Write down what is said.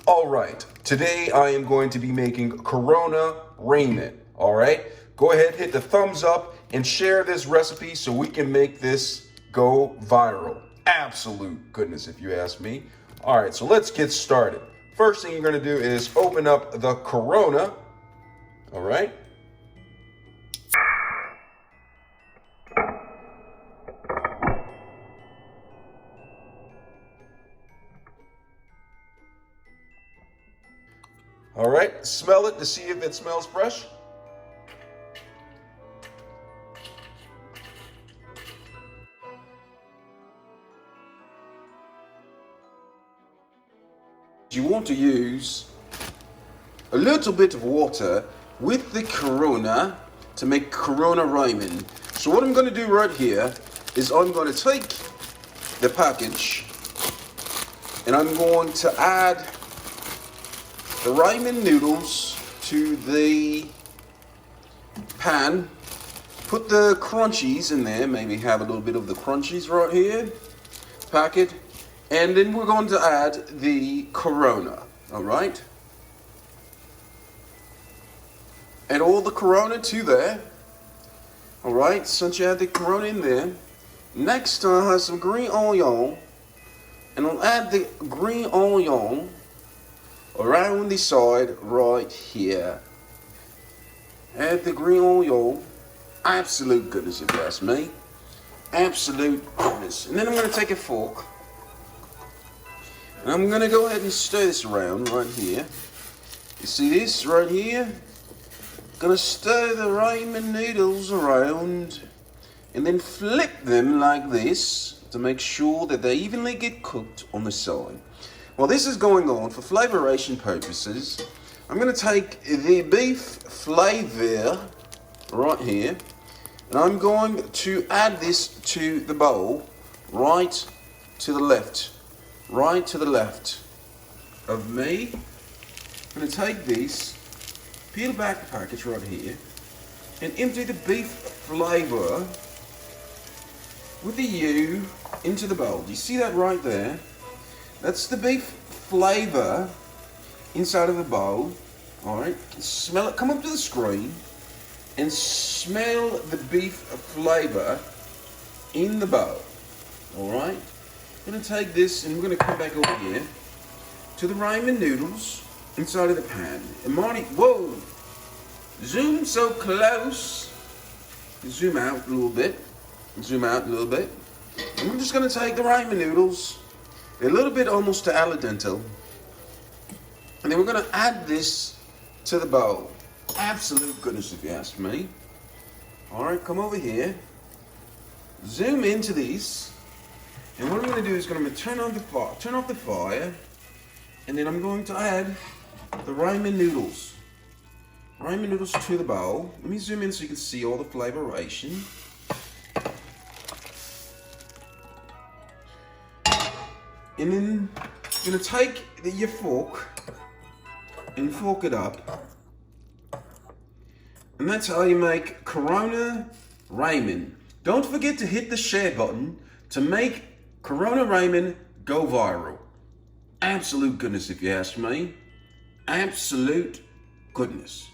All right, today I am going to be making Corona ramen. All right, go ahead, hit the thumbs up and share this recipe so we can make this go viral. Absolute goodness, if you ask me. All right, so let's get started. First thing you're gonna do is open up the Corona. All right. All right, smell it to see if it smells fresh. You want to use a little bit of water with the Corona to make Corona ramen. So what I'm going to do right here is I'm going to take the package and I'm going to add the ramen noodles to the pan. Put the crunchies in there, maybe have a little bit of the crunchies right here, packet, and then we're going to add the Corona, all right? Add all the Corona to there, all right? Since you add the Corona in there, next I'll have some green onion, and I'll add the green onion around the side right here. Add the green onion. Absolute goodness, if you ask me. Absolute goodness. And then I'm going to take a fork and I'm going to go ahead and stir this around right here. You see this right here? Going to stir the ramen noodles around and then flip them like this to make sure that they evenly get cooked on the side. While this is going on, for flavoration purposes, I'm going to take the beef flavor right here, and I'm going to add this to the bowl, right to the left of me. I'm going to take this, peel back the package right here, and empty the beef flavor with the U into the bowl. Do you see that right there? That's the beef flavor inside of the bowl. All right, smell it. Come up to the screen and smell the beef flavor in the bowl. All right, I'm gonna take this and we're gonna come back over here to the ramen noodles inside of the pan. And Marty, whoa, zoom so close. Zoom out a little bit. Zoom out a little bit. And I'm just gonna take the ramen noodles, a little bit almost to al dente, and then we're going to add this to the bowl. Absolute goodness, if you ask me. All right, come over here, zoom into these, and what I'm going to do is going to turn off the fire, and then I'm going to add the ramen noodles to the bowl. Let me zoom in so you can see all the flavoration. And then you're going to take your fork and fork it up. And that's how you make Corona ramen. Don't forget to hit the share button to make Corona ramen go viral. Absolute goodness, if you ask me. Absolute goodness.